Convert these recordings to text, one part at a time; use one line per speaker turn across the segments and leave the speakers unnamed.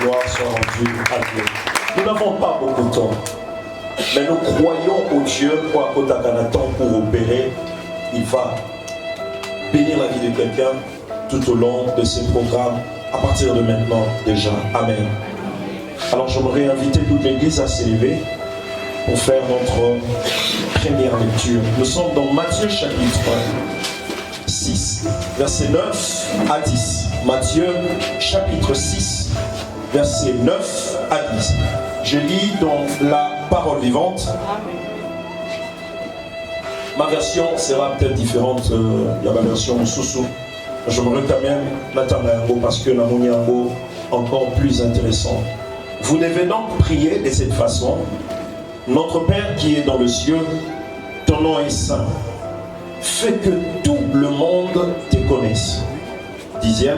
Gloire soit rendue à Dieu. Nous n'avons pas beaucoup de temps, mais nous croyons au Dieu pour opérer. Il va bénir la vie de quelqu'un tout au long de ces programmes, à partir de maintenant déjà. Amen. Alors j'aimerais inviter toute l'église à s'élever pour faire notre première lecture. Nous sommes dans Matthieu chapitre 6, versets 9 à 10. Matthieu chapitre 6, versets 9 à 10. Je lis dans la parole vivante. Ma version sera peut-être différente. Il y a ma version Soussou. J'aimerais quand même Natanayango parce que la Moniango encore plus intéressant. Vous devez donc prier de cette façon. Notre Père qui est dans le ciel, ton nom est saint. Fais que tout le monde te connaisse. 10e,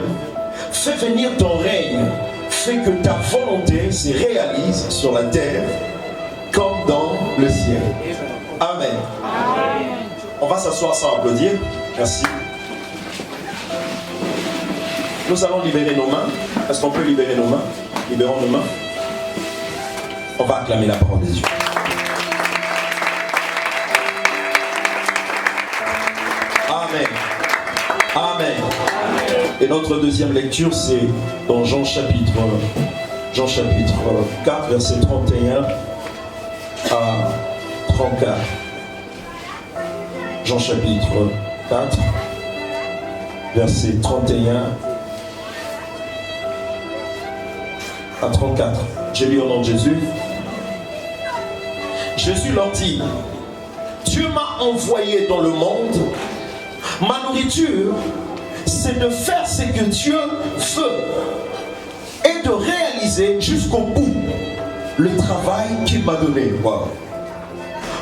fais venir ton règne. Fais que ta volonté se réalise sur la terre comme dans le ciel. Amen. On va s'asseoir sans applaudir. Merci. Nous allons libérer nos mains. Est-ce qu'on peut libérer nos mains? Libérons nos mains. On va acclamer la parole de Dieu. Amen. Amen. Et notre deuxième lecture, c'est dans Jean chapitre 4, verset 31 à 34. Jean chapitre 4, verset 31 à 34. J'ai lu au nom de Jésus. Jésus leur dit: Dieu m'a envoyé dans le monde. Ma nourriture, c'est de faire ce que Dieu veut et de réaliser jusqu'au bout le travail qu'il m'a donné. Wow.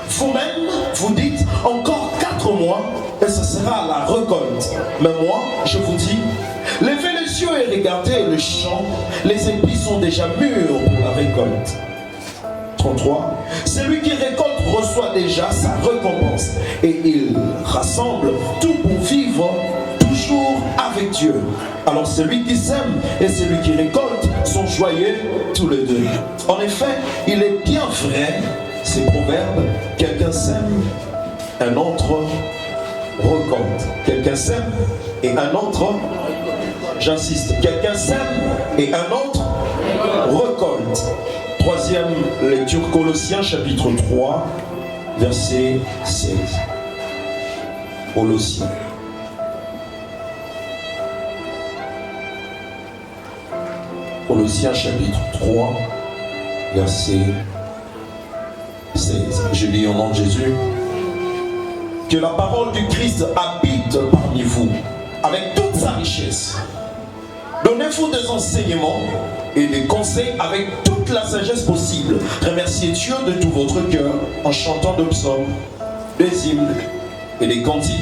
Vous-même, vous dites encore 4 mois et ce sera la récolte. Mais moi, je vous dis, levez les yeux et regardez le champ. Les épis sont déjà mûrs pour la récolte. 33. Celui qui récolte reçoit déjà sa récompense et il rassemble tout pour vivre toujours avec Dieu. Alors celui qui sème et celui qui récolte sont joyeux tous les deux. En effet, il est bien vrai, ces proverbes, quelqu'un sème, un autre récolte. Quelqu'un sème et un autre, j'insiste, quelqu'un sème et un autre récolte. Troisième lecture, Colossiens chapitre 3, verset 16. Colossiens. Colossiens chapitre 3, verset 16. Je lis au nom de Jésus. Que la parole du Christ habite parmi vous, avec toute sa richesse. Donnez-vous des enseignements et des conseils avec toute la sagesse possible. Remerciez Dieu de tout votre cœur en chantant des psaumes, des hymnes et des cantiques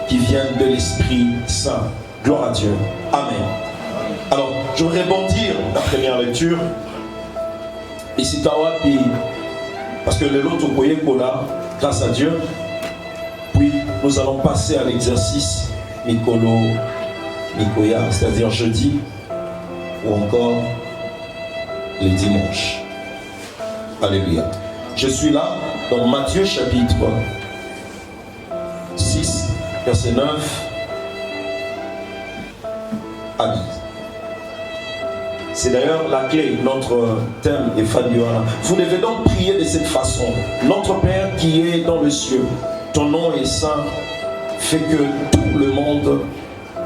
qui viennent de l'Esprit Saint. Gloire à Dieu. Amen. Alors, je voudrais rebondir la première lecture. Ici, parce que le lot au là, grâce à Dieu. Puis, nous allons passer à l'exercice Nicoya, c'est-à-dire jeudi ou encore les dimanches. Alléluia. Je suis là dans Matthieu chapitre 6, verset 9 à 10. C'est d'ailleurs la clé, notre thème est Fabiola. Vous devez donc prier de cette façon. Notre Père qui est dans le ciel, ton nom est saint, fais que tout le monde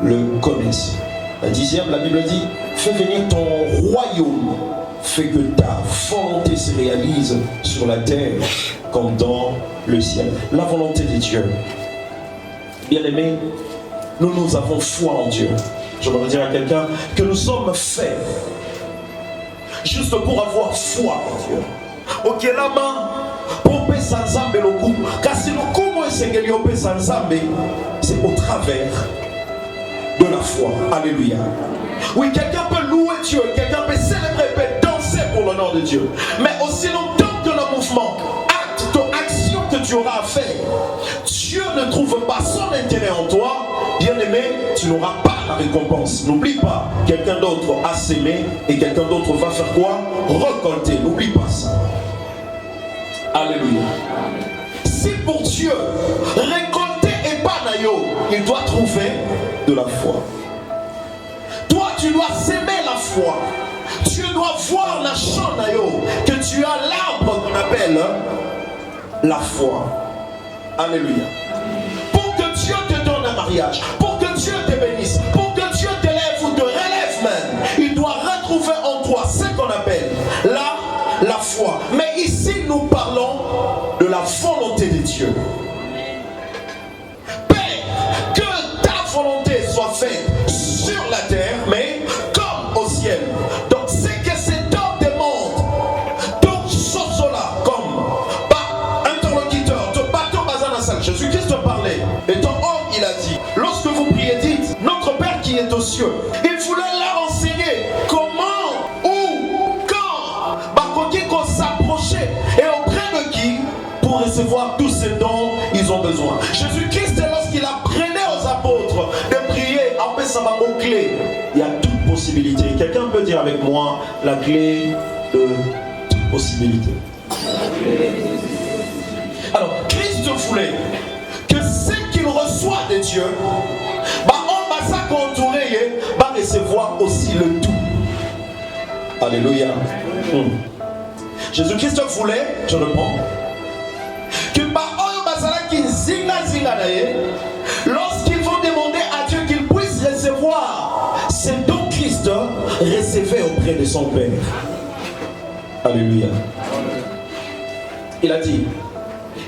le connaisse. La 10e, la Bible dit, fais venir ton royaume, fais que ta volonté se réalise sur la terre comme dans le ciel. La volonté de Dieu. Bien-aimés, nous avons foi en Dieu. Je veux dire à quelqu'un que nous sommes faits juste pour avoir foi en Dieu. Ok, là-bas, pour payer sans zambe le coup, car si le coup, moi, c'est que l'on sans zambe, c'est au travers de la foi. Alléluia. Oui, quelqu'un peut louer Dieu, quelqu'un peut célébrer, peut danser pour le nom de Dieu. Mais aussi longtemps que le mouvement, acte de action que tu auras à faire, Dieu ne trouve pas son intérêt en toi, bien-aimé. semé, tu n'auras pas la récompense. N'oublie pas, quelqu'un d'autre a sémé et quelqu'un d'autre va faire quoi? Récolter. N'oublie pas ça. Alléluia. Si pour Dieu, récolter et pas naïo, il doit trouver de la foi. Toi, tu dois s'aimer la foi. Tu dois voir la champ naïo, que tu as l'arbre qu'on appelle la foi. Alléluia. Pour que Dieu te donne un mariage, pour que Dieu te bénisse, pour que Dieu t'élève ou te relève même, il doit retrouver en toi ce qu'on appelle la foi. Mais ici, nous parlons de la volonté de Dieu. Père, que ta volonté soit faite sur la terre, mais comme au ciel. Donc, c'est que cet homme demande, donc, Sosola, comme interlocuteur, de bateau bazanasal. Jésus-Christ parlait. Et ton homme, il a dit, lorsque vous priez, dites, notre Père qui est aux cieux. Il voulait leur enseigner comment, où, quand, Bakokiko s'approcher et auprès de qui pour recevoir tous ces dons ils ont besoin. Jésus-Christ, lorsqu'il apprenait aux apôtres de prier, après ça va mot clé. Il y a toute possibilité. Quelqu'un peut dire avec moi la clé de toute possibilité. Alors, Christ voulait que ce qu'il reçoit de Dieu, on va s'entouré, va recevoir aussi le tout. Alléluia. Jésus-Christ voulait, je reprends, que lorsqu'ils vont demander à Dieu qu'il puisse recevoir ce dont Christ recevait auprès de son Père. Alléluia. Il a dit,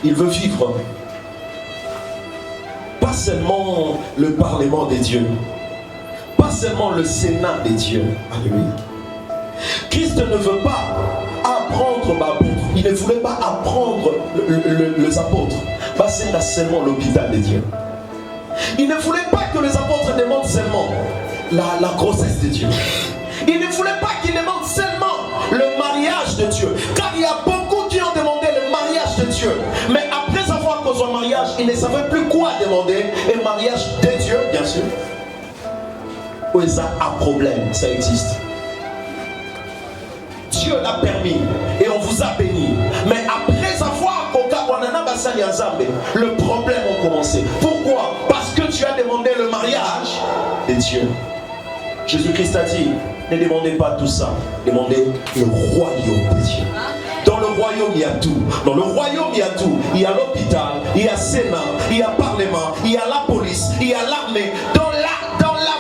il veut vivre pas seulement le Parlement des dieux, pas seulement le Sénat des dieux. Alléluia. Christ ne veut pas apprendre l'apôtre. Il ne voulait pas apprendre les apôtres. C'est là seulement l'hôpital de Dieu. Il ne voulait pas que les apôtres demandent seulement la grossesse de Dieu. Il ne voulait pas qu'ils demandent seulement le mariage de Dieu. Car il y a beaucoup qui ont demandé le mariage de Dieu. Mais après avoir causé un mariage, ils ne savaient plus quoi demander. Et mariage de Dieu, bien sûr. Où il y a un problème, ça existe. Dieu l'a permis et on vous a béni. Mais après avoir le problème a commencé. Pourquoi? Parce que tu as demandé le mariage de Dieu. Jésus-Christ a dit, ne demandez pas tout ça, demandez le royaume de Dieu. Dans le royaume, il y a tout. Dans le royaume, il y a tout. Il y a l'hôpital, il y a Sénat, il y a Parlement, il y a la police, il y a l'armée. Dans la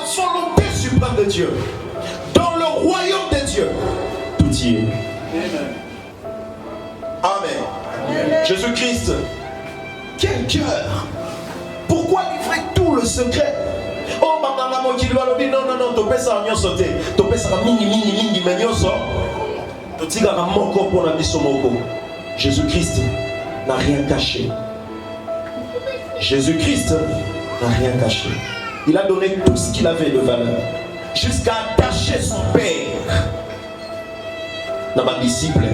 volonté suprême de Dieu. Dans le royaume de Dieu, tout y est. Amen. Jésus-Christ, quel cœur! Pourquoi livrer tout le secret? Oh, maman, qui lui a dit non, tu peux ça en sauter. Tu peux ça mingi, mais nyoso. Tu peux moko pour la mission moko. Jésus-Christ n'a rien caché. Jésus-Christ n'a rien caché. Il a donné tout ce qu'il avait de valeur. Jusqu'à attacher son Père dans ma disciple.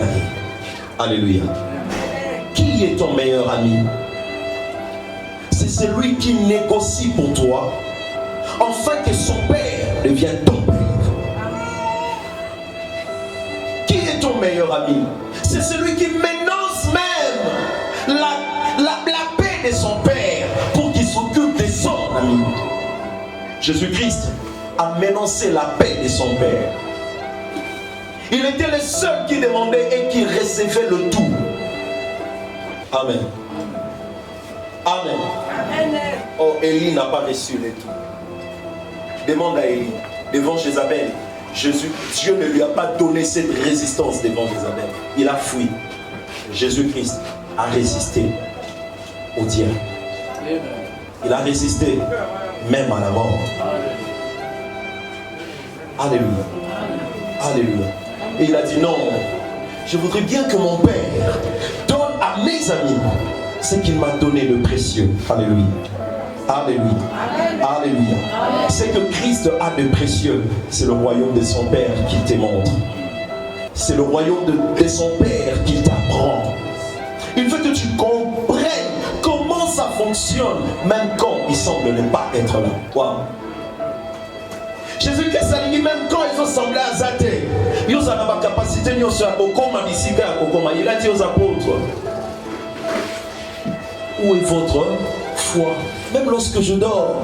Alléluia. Qui est ton meilleur ami? C'est celui qui négocie pour toi, afin que son Père devienne ton Père. Qui est ton meilleur ami? C'est celui qui menace même la paix de son Père pour qu'il s'occupe de son ami. Jésus-Christ a menacé la paix de son Père. Il était le seul qui demandait et qui recevait le tout. Amen. Amen. Oh, Élie n'a pas reçu le tout. Demande à Élie, devant Jézabel. Dieu ne lui a pas donné cette résistance devant Jézabel. Il a fui. Jésus-Christ a résisté au diable. Il a résisté même à la mort. Alléluia. Alléluia. Et il a dit non, je voudrais bien que mon Père donne à mes amis ce qu'il m'a donné de précieux. Alléluia. Alléluia. Alléluia. Ce que Christ a de précieux, c'est le royaume de son Père qu'il te montre. C'est le royaume de son Père qu'il t'apprend. Il veut que tu comprennes comment ça fonctionne même quand il semble ne pas être là. Wow. Jésus-Christ a dit même quand ils ont semblé à Zate, ils ont la capacité de se il a dit aux apôtres, où est votre foi? Même lorsque je dors,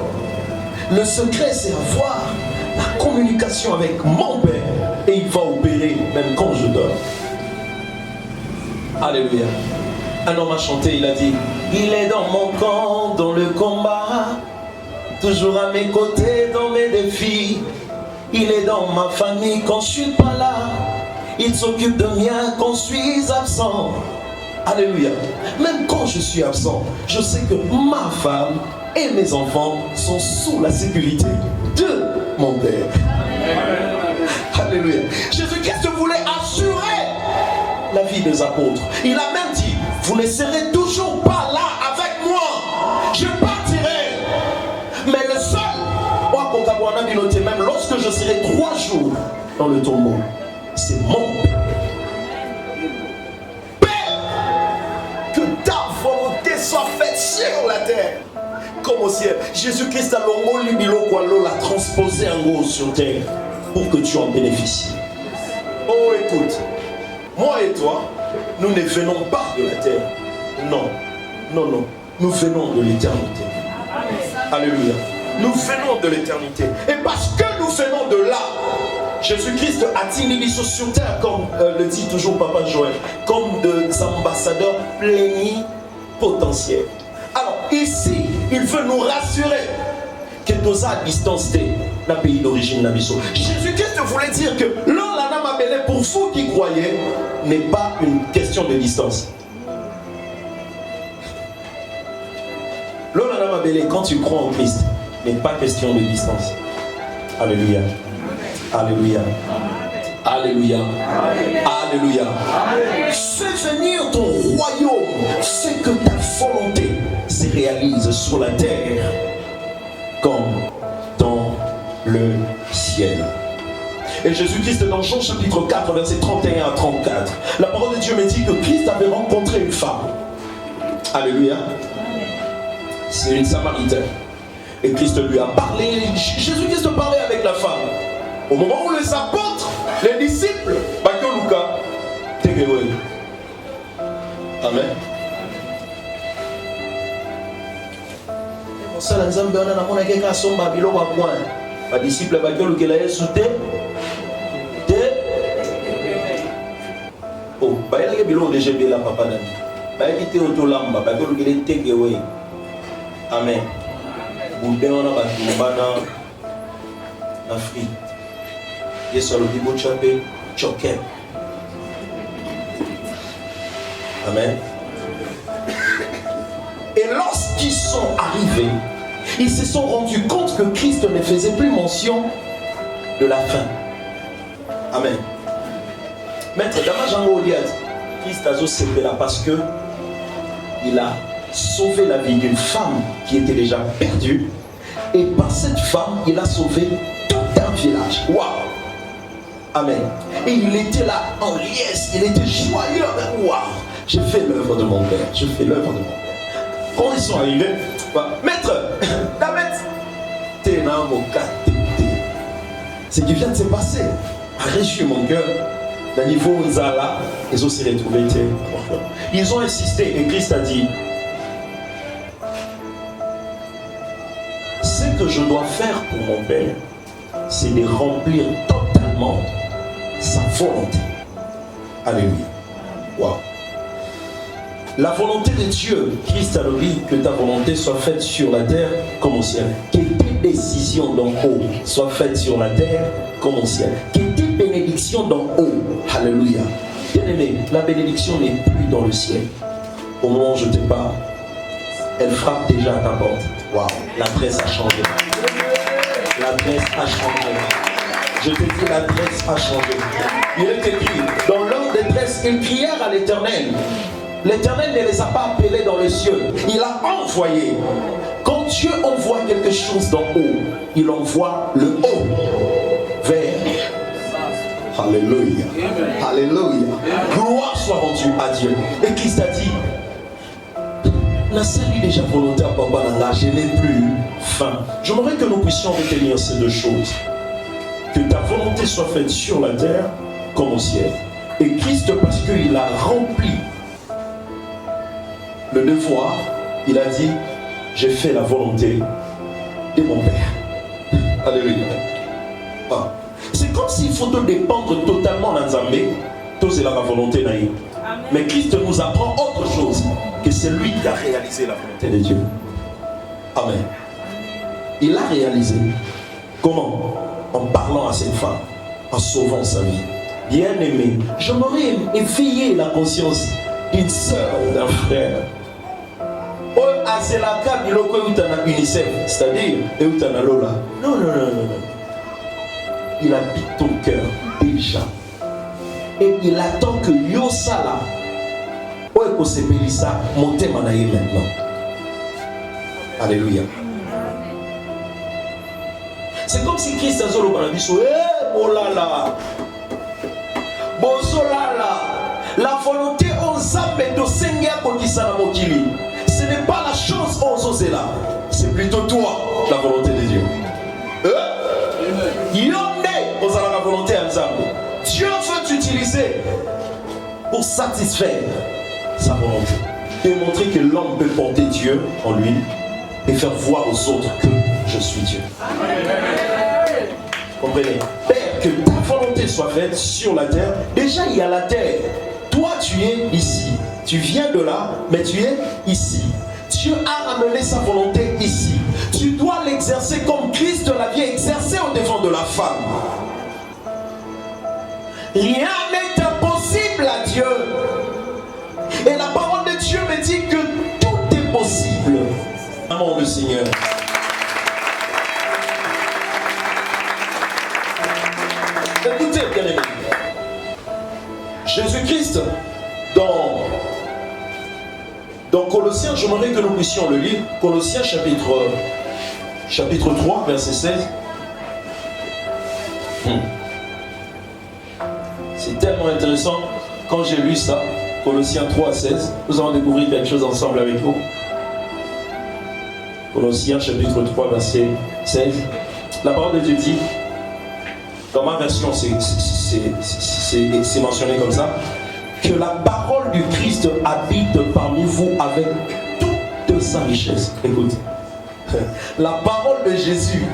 le secret c'est avoir la communication avec mon Père et il va opérer même quand je dors. Alléluia. Un homme a chanté, il a dit, il est dans mon camp, dans le combat, toujours à mes côtés dans mes défis. Il est dans ma famille quand je suis pas là, il s'occupe de mien quand je suis absent. Alléluia. Même quand je suis absent, je sais que ma femme et mes enfants sont sous la sécurité de mon Père. Alléluia. Jésus-Christ voulait assurer la vie des apôtres. Il a même dit, vous ne serez toujours pas là avec moi. Je partirai. Mais le seul, même lorsque je serai 3 jours dans le tombeau, c'est mon Père. Père, que ta volonté soit faite sur la terre comme au ciel. Jésus-Christ a l'a transposé en gros sur terre pour que tu en bénéficies. Oh, écoute, moi et toi, nous ne venons pas de la terre. Non, non, non. Nous venons de l'éternité. Alléluia. Nous venons de l'éternité. Et parce que nous venons de là, Jésus-Christ a-t-il mis sur terre, comme le dit toujours Papa Joël, comme des ambassadeurs plénipotentiaires. Alors ici, il veut nous rassurer que nous à distance de la pays d'origine Nabiso. Jésus-Christ voulait dire que l'on l'a appelé pour vous qui croyez n'est pas une question de distance. L'on l'a appelé quand tu crois en Christ n'est pas question de distance. Alléluia. Alléluia. Alléluia. Alléluia. Fais venir ton royaume, fais que ta volonté se réalise sur la terre comme dans le ciel. Et Jésus-Christ dans Jean chapitre 4 verset 31 à 34, la parole de Dieu me dit que Christ avait rencontré une femme. Alléluia. C'est une Samaritaine. Et Christ lui a parlé. Jésus-Christ parlait avec la femme. Au moment où les apôtres, les disciples, Amen. Les disciples oh, il y a déjà bien la papa d'ami. Il y a autolamba, il y a take away. Amen. Boudin on a battu en Afrique. Il y a sur le niveau chapé, choqué. Amen. Et lorsqu'ils sont arrivés, ils se sont rendus compte que Christ ne faisait plus mention de la fin. Amen. Maître Damajango Oliad, Christ a sauvé là parce que il a sauvé la vie d'une femme qui était déjà perdue, et par cette femme, il a sauvé tout un village. Waouh! Amen. Et il était là en liesse, il était joyeux. Waouh! J'ai fait l'œuvre de mon Père. Je fais l'œuvre de mon Père. Quand ils sont arrivés, maître, David, ce qui vient de se passer a réjoui mon cœur. Le niveau où ils sont là, ils ont se retrouvés. Ils ont insisté et Christ a dit, ce que je dois faire pour mon Père, c'est de remplir totalement sa volonté. Alléluia. Wow. La volonté de Dieu, Christ a dit que ta volonté soit faite sur la terre comme au ciel. Que tes décisions d'en haut soient faites sur la terre comme au ciel. Que tes bénédictions d'en haut, alléluia. Bien-aimé, la bénédiction n'est plus dans le ciel. Au moment où je te parle, elle frappe déjà à ta porte. Waouh, l'adresse a changé. L'adresse a changé. Je te dis, l'adresse a changé. Il est écrit, dans leur détresse, ils crièrent à l'Éternel. L'Éternel ne les a pas appelés dans les cieux. Il a envoyé. Quand Dieu envoie quelque chose d'en haut, il envoie le haut vers. Alléluia. Alléluia. Gloire soit rendue à Dieu. Et Christ a dit, la salle déjà volontaire, papa, je n'ai plus faim. J'aimerais que nous puissions retenir ces deux choses. Que ta volonté soit faite sur la terre comme au ciel. Et Christ, parce qu'il a rempli le devoir, il a dit, j'ai fait la volonté de mon Père. Alléluia. Ah. C'est comme s'il faut te dépendre totalement dans Zambé, tout c'est la volonté naïve. Mais Christ nous apprend autre chose, que c'est lui qui a réalisé la volonté de Dieu. Amen. Il a réalisé. Comment? En parlant à cette femme, en sauvant sa vie. Bien-aimé, j'aimerais éveiller la conscience d'une soeur, d'un frère. C'est-à-dire, Lola. Non. Il habite ton cœur déjà. Et il attend que Yosala, monte manaï maintenant. Alléluia. C'est comme si Christ a zolo banabiso. Oh là là. La volonté aux âmes de Seigneur Kodisana Mokili. Ce n'est pas la chose aux Ozela. C'est plutôt toi, la volonté de Dieu. Yonde aux la volonté à Nzambe. Dieu veut t'utiliser pour satisfaire sa volonté. Démontrer que l'homme peut porter Dieu en lui et faire voir aux autres que je suis Dieu. Comprenez? Père, que ta volonté soit faite sur la terre. Déjà, il y a la terre. Toi, tu es ici. Tu viens de là, mais tu es ici. Dieu a ramené sa volonté ici. Tu dois l'exercer comme Christ l'avait exercé au devant de la femme. Rien n'est impossible à Dieu. Et la parole de Dieu me dit que tout est possible. Amen, le Seigneur. Écoutez, bien aimé. Jésus-Christ, dans Colossiens, j'aimerais que nous puissions le lire. Colossiens chapitre 3, verset 16. C'est tellement intéressant. Quand j'ai lu ça, Colossiens 3, 16, nous allons découvrir quelque chose ensemble avec vous. Colossiens chapitre 3, verset 16. La parole de Dieu dit, dans ma version, c'est mentionné comme ça, que la parole du Christ habite parmi vous avec toute sa richesse. Écoute, la parole de Jésus,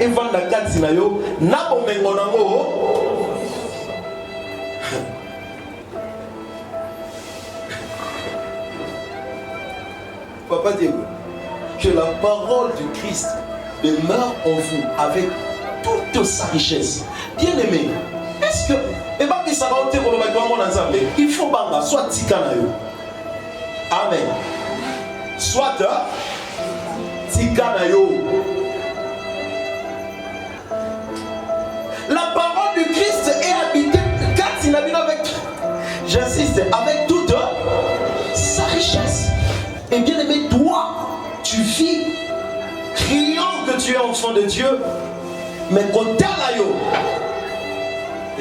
Papa Dieu, que la parole du Christ demeure en vous avec toute sa richesse. Bien-aimé, est-ce que il faut soit tikanayo. Amen. Soit tikanayo. La parole du Christ est habitée avec, j'insiste, avec toute sa richesse. Et bien aimé, toi, tu vis criant que tu es enfant de Dieu, mais côté là-yo,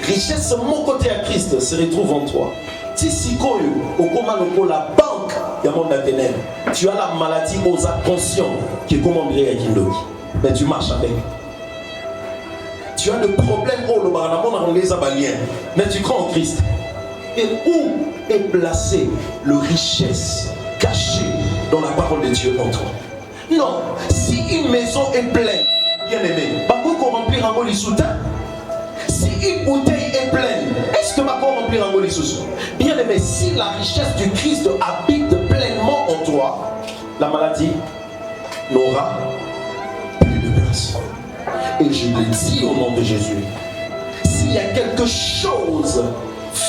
richesse, mon côté à Christ se retrouve en toi. Si sikoyo, au comment la banque, il y a mon ténèbres. Tu as la maladie aux conscients qui est comment bien avec Kindoki. Mais tu marches avec. Tu as le problème au mais tu crois en Christ. Et où est placée la richesse cachée dans la parole de Dieu en toi? Non, si une maison est pleine, bien aimé, pas qu'on remplir un mot les soutins. Si une bouteille est pleine, est-ce que ma va remplir un mot les sous? Bien aimé, si la richesse du Christ habite pleinement en toi, la maladie n'aura plus de place. Et je le dis au nom de Jésus, s'il y a quelque chose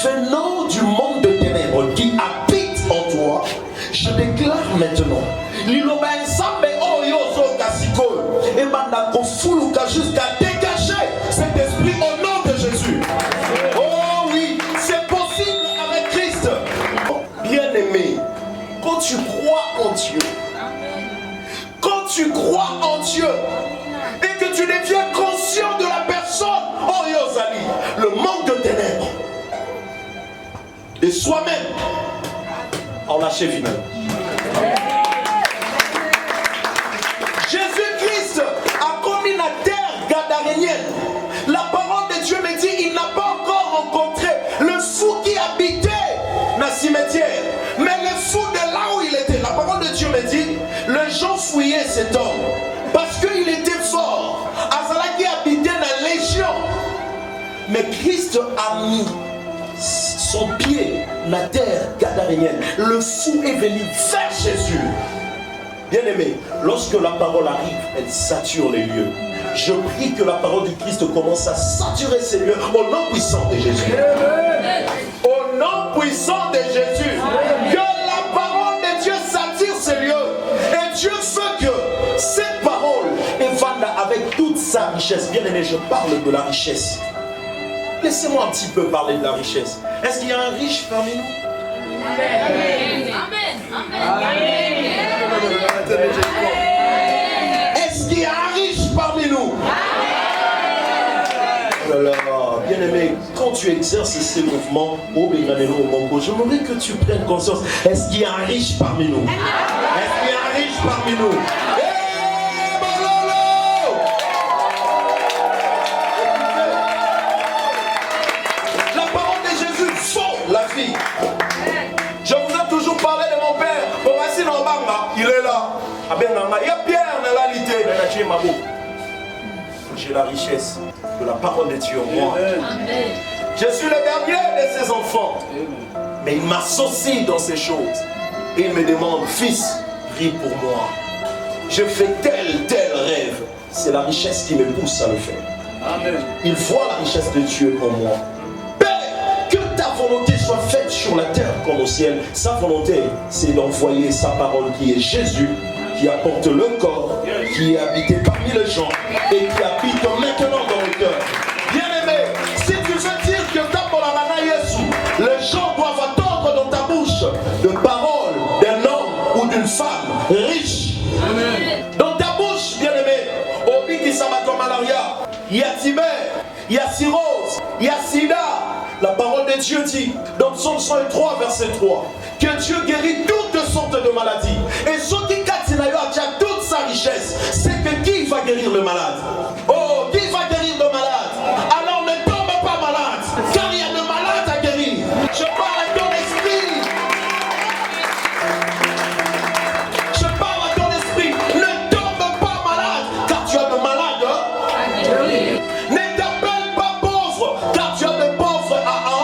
venant du monde de ténèbres qui habite en toi, je déclare maintenant, jusqu'à dégager cet esprit au nom de Jésus. Oh oui, c'est possible avec Christ. Bien-aimé, quand tu crois en Dieu, quand tu crois en Dieu et que tu deviens conscient de la personne, oh Yosali, le manque de ténèbres et soi-même en lâcher finalement. cimetière. Mais le fou de là où il était, la parole de Dieu me dit, les gens fouillaient cet homme parce qu'il était fort. Azalaki habitait dans la légion. Mais Christ a mis son pied dans la terre gadarénienne. Le fou est venu vers Jésus. Bien-aimé, lorsque la parole arrive, elle sature les lieux. Je prie que la parole du Christ commence à saturer ces lieux au nom puissant de Jésus. Au nom puissant de Jésus. Que la parole de Dieu satire ces lieux. Et Dieu veut que cette parole évade avec toute sa richesse. Bien-aimé, je parle de la richesse. Laissez-moi un petit peu parler de la richesse. Est-ce qu'il y a un riche parmi nous?
Amen. Amen.
Est-ce qu'il y a un riche parmi nous? Oh là là, bien-aimé, quand tu exerces ces mouvements, j'aimerais que tu prennes conscience. Est-ce qu'il y a un riche parmi nous? Est-ce qu'il y a un riche parmi nous? La parole de Jésus sauve la vie. Je vous ai toujours parlé de mon père. Il est là. Il y a Pierre dans la lité. J'ai la richesse de la parole de Dieu en moi. Je suis le dernier de ses enfants. Mais il m'associe dans ces choses. Et il me demande, fils, prie pour moi. Je fais tel rêve. C'est la richesse qui me pousse à le faire. Amen. Il voit la richesse de Dieu en moi. Père, que ta volonté soit faite sur la terre comme au ciel. Sa volonté, c'est d'envoyer sa parole qui est Jésus, qui apporte le corps, qui est habité parmi les gens et qui habite maintenant dans le cœur. Bien-aimé, si tu veux dire que les gens doivent attendre dans ta bouche de paroles d'un homme ou d'une femme riche. Amen. Dans ta bouche, bien-aimé, au Biki Sabato Malaria, il y a Tibet, il y a Cirrhose, il y a Sida. La parole de Dieu dit, dans Psaume 103, verset 3, que Dieu guérit toutes sortes de maladies. Et ce qui a toute sa richesse, c'est que qui va guérir le malade? Oh, qui va guérir le malade? Alors ne tombe pas malade, car il y a de malades à guérir. Je parle à ton esprit. Je parle à ton esprit. Ne tombe pas malade, car tu as de malades à guérir. Ne t'appelle pas pauvre, car tu as de pauvres à en.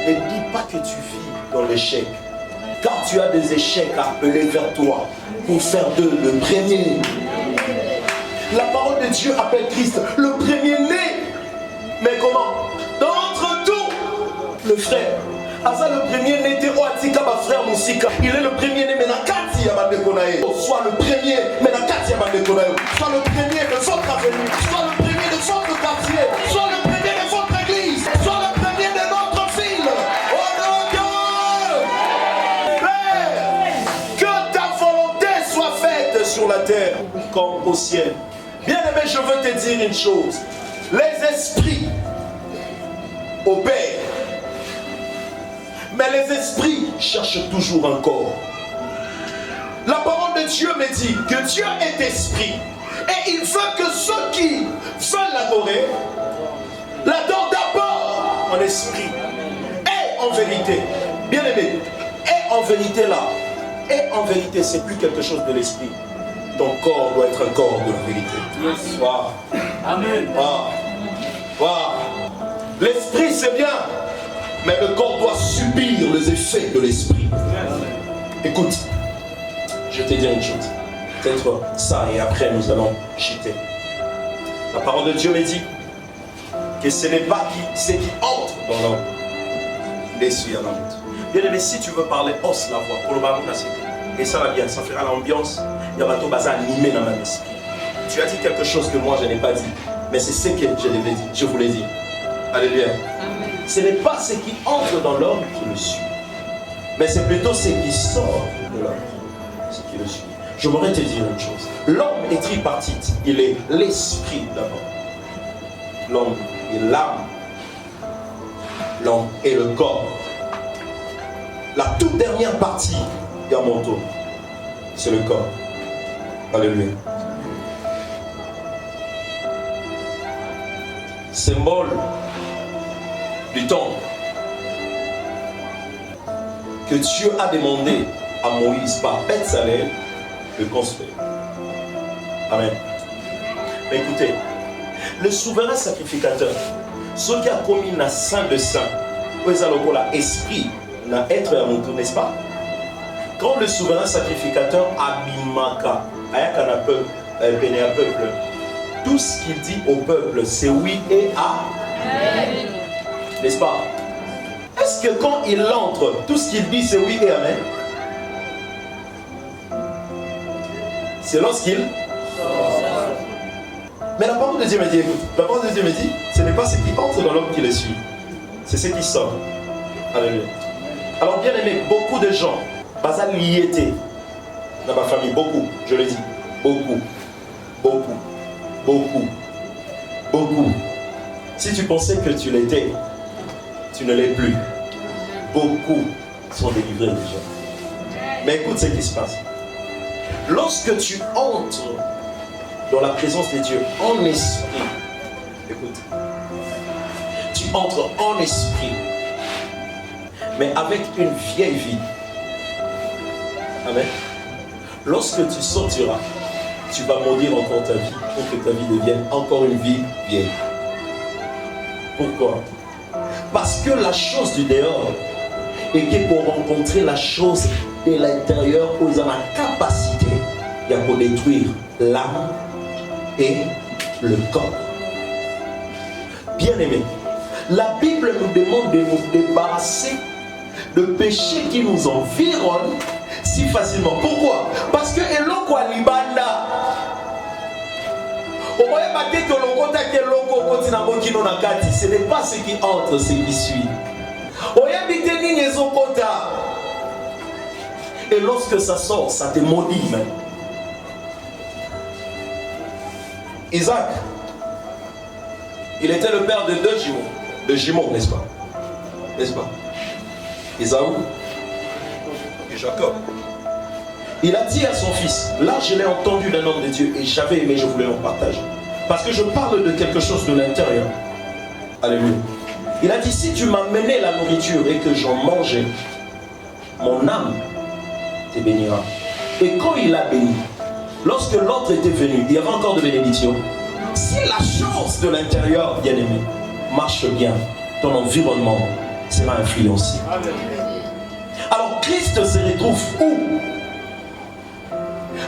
Et dis pas que tu vis dans l'échec, car tu as des échecs à appeler vers toi pour faire d'eux le premier. La parole de Dieu appelle Christ le premier-né. Mais comment? D'entre tous, le frère. Asa le premier-né de Oatika, ma frère Moussika. Il est le premier-né, mais na Kati Yabandekonae. Soit le premier, mais na Kati Yabandekonae. Soit le premier de votre avenue. Soit le premier de votre quartier. Soit le premier de votre église. Soit le premier de notre ville. Oh non, Père, que ta volonté soit faite sur la terre comme au ciel. Bien-aimé, je veux te dire une chose. Les esprits opèrent. Mais les esprits cherchent toujours un corps. La parole de Dieu me dit que Dieu est esprit. Et il veut que ceux qui veulent l'adorer, l'adorent d'abord en esprit et en vérité. Bien-aimé, et en vérité là, et en vérité, c'est plus quelque chose de l'esprit. Ton corps doit être un corps de la vérité. Wow. Amen. Wow. Wow. L'esprit c'est bien, mais le corps doit subir les effets de l'esprit. Écoute, je vais te dire une chose. Peut-être ça et après nous allons chuter. La parole de Dieu me dit que ce n'est pas ce qui entre dans l'homme. L'essuie à la route. Bien aimé, si tu veux parler, hausse la voix. Pour le ballon, et ça va bien, ça fera l'ambiance. Il y a bateau bazar animé dans mon esprit. Tu as dit quelque chose que moi je n'ai pas dit, mais c'est ce que je devais dire. Je voulais dire. Alléluia. Amen. Ce n'est pas ce qui entre dans l'homme qui le suit, mais c'est plutôt ce qui sort de l'homme qui le suit. Je voudrais te dire une chose. L'homme est tripartite. Il est l'esprit d'abord. L'homme est l'âme. L'homme est le corps. La toute dernière partie d'un manteau, c'est le corps. Alléluia. Symbole du temple. que Dieu a demandé à Moïse par Beth-Salem de construire. Amen. Mais écoutez, le souverain sacrificateur, ce qui a commis la saint de saint, l'esprit, être à mon tour, n'est-ce pas? Quand le souverain sacrificateur abimaka, ayakana peuple, tout ce qu'il dit au peuple, c'est oui et amen. N'est-ce pas? Est-ce que quand il entre, tout ce qu'il dit, c'est oui et amen? C'est lorsqu'il... Mais la parole de Dieu me dit, écoute, la parole de Dieu me dit, ce n'est pas ce qui entre dans l'homme qui le suit, c'est ce qui sort. Alléluia. Alors bien aimé, beaucoup de gens, basal liété dans ma famille, beaucoup, je le dis, beaucoup. Si tu pensais que tu l'étais, tu ne l'es plus. Beaucoup sont délivrés déjà. Mais écoute ce qui se passe. Lorsque tu entres dans la présence de Dieu en esprit, écoute, tu entres en esprit, mais avec une vieille vie. Amen. Lorsque tu sortiras, tu vas maudire encore ta vie pour que ta vie devienne encore une vie vieille. Pourquoi? Parce que la chose du dehors est que pour rencontrer la chose de l'intérieur, vous avez la capacité de détruire l'âme et le corps. Bien aimé, la Bible nous demande de nous débarrasser de péchés qui nous environnent si facilement. Pourquoi? Parce que eloko alibanda. Ce n'est pas ce qui entre, ce qui suit. Et lorsque ça sort, ça te maudit même. Isaac, il était le père de deux jumeaux. De jumeaux, n'est-ce pas? N'est-ce pas? Ésaü et Jacob. Il a dit à son fils, là je l'ai entendu d'un homme de Dieu et j'avais aimé, je voulais en partager. Parce que je parle de quelque chose de l'intérieur. Alléluia. Il a dit, si tu m'amenais la nourriture et que j'en mangeais, mon âme te bénira. Et quand il a béni, lorsque l'autre était venu, il y avait encore de bénédiction. Si la chose de l'intérieur, bien aimé, marche bien, ton environnement sera influencé. Alors Christ se retrouve où?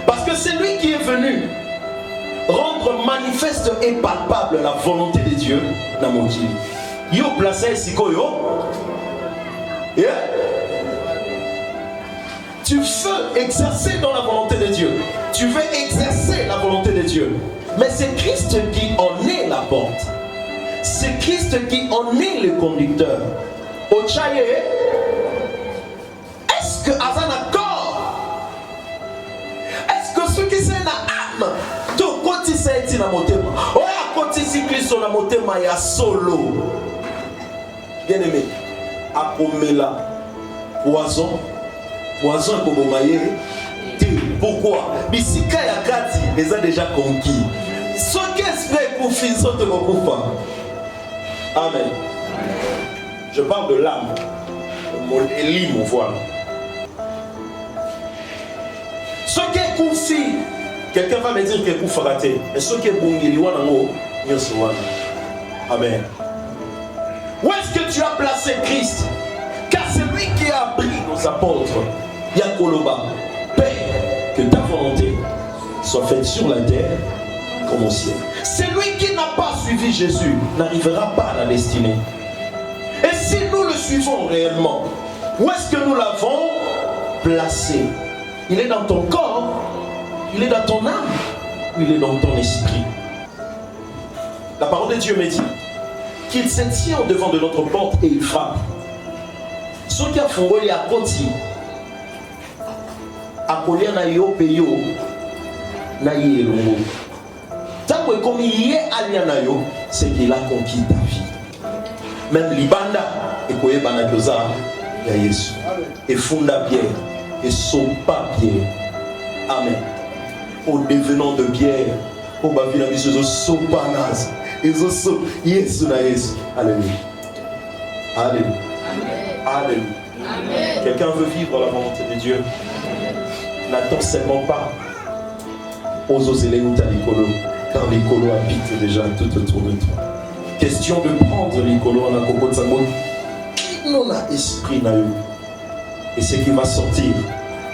Parce que c'est lui qui est venu rendre manifeste et palpable la volonté de Dieu dans mon Dieu. Yo placé sikoyo. Yeah. Tu veux exercer dans la volonté de Dieu. Tu veux exercer la volonté de Dieu. Mais c'est Christ qui en est la porte. C'est Christ qui en est le conducteur. Ochaye, est-ce que Azan a corps? Est-ce que ce qui c'est na âme? Tout côté c'est na motema. Oh à côté si Christ na motema ya solo. Bien aimé, à Pomela, poison Kobomaye. Pourquoi? Bisika ya kati les a déjà conquis. Ce qu'esprit pour fils de Mokufa. Amen. Je parle de l'âme. Mon Élie, mon voile. Ce qui est confi, quelqu'un va me dire que pour rater. Et ce qui est bon, il y a Amen. Où est-ce que tu as placé Christ? Car c'est lui qui a appris aux apôtres. Yakoloba, Père, que ta volonté soit faite sur la terre comme au ciel. C'est lui qui n'a pas suivi Jésus, n'arrivera pas à la destinée. Et si nous le suivons réellement, où est-ce que nous l'avons placé? Il est dans ton corps, il est dans ton âme, ou il est dans ton esprit? La parole de Dieu me dit qu'il se tient devant de notre porte et il frappe. Ce qui a fondé à Koti, à Kolia na yo peyo, na ye longo. Tant que comme il est allié na yo, c'est qu'il a conquis ta vie. Même Libanda, et Koye Banadoza, ya Yesu. Et Funda Pierre, et Sopa Pierre. Amen. Au devenant de Pierre, au Bavila Bisozo Sopanas. Ils sont Yesu na Yesu. Alléluia. Alléluia. Alléluia. Quelqu'un veut vivre la volonté de Dieu. N'attends seulement pas aux osélés ou l'écolo, car l'écolo habite déjà tout autour de toi. Question de prendre l'écolo en akoko de sango. Non a esprit na yo. Et ce qui va sortir,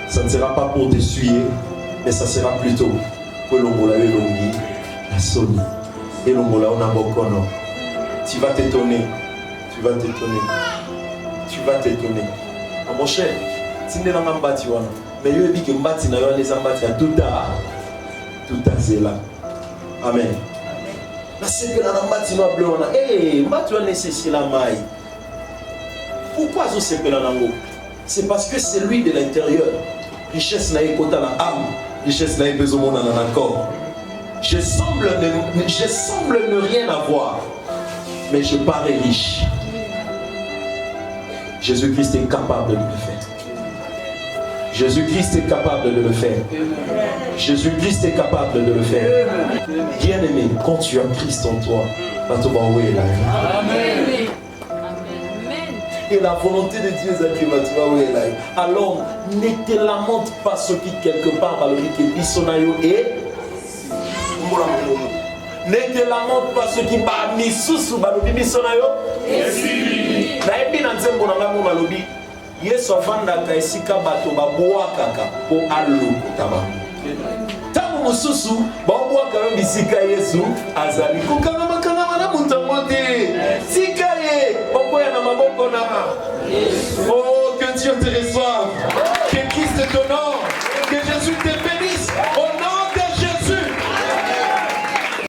ça ne sera pas pour t'essuyer, mais ça sera plutôt pour l'ongola et l'ongi, la soni. Et l'ongola on a bokono. Tu vas t'étonner. Tu vas t'étonner. Tu vas t'étonner. Mon cher, si tu n'es pas mbati wana, mais yo dit que mbati na yo les mbati a tout à zela. Amen. La sepela na mbati no bleu wana. Mbati wana nécessite la maille. Pourquoi zo sepela nango? C'est parce que c'est lui de l'intérieur. Richesse na ekota na âme, richesse na ebezomona na corps. Je semble ne rien avoir, mais je parais riche. Jésus-Christ est capable de le faire. Jésus-Christ est capable de le faire. Jésus-Christ est capable de le faire. Bien-aimé, quand tu as Christ en toi, Amen. Et la volonté de Dieu est que alors ne te lamente pas ce qui quelque part va le dire que Bissonayo est. Ne te lamente pas ce qui va misusu balobi Bissonayo est. Na ebi na nzembo na ngambo balobi Yesu avandaka esika bato babwakaka po alokota ba. Tango mosusu babwaka yo bisika Yesu azali kokanga na mutango te. Sika ye bokoya na maboko na. Oh, que Dieu te reçoive. Que Christ te honore.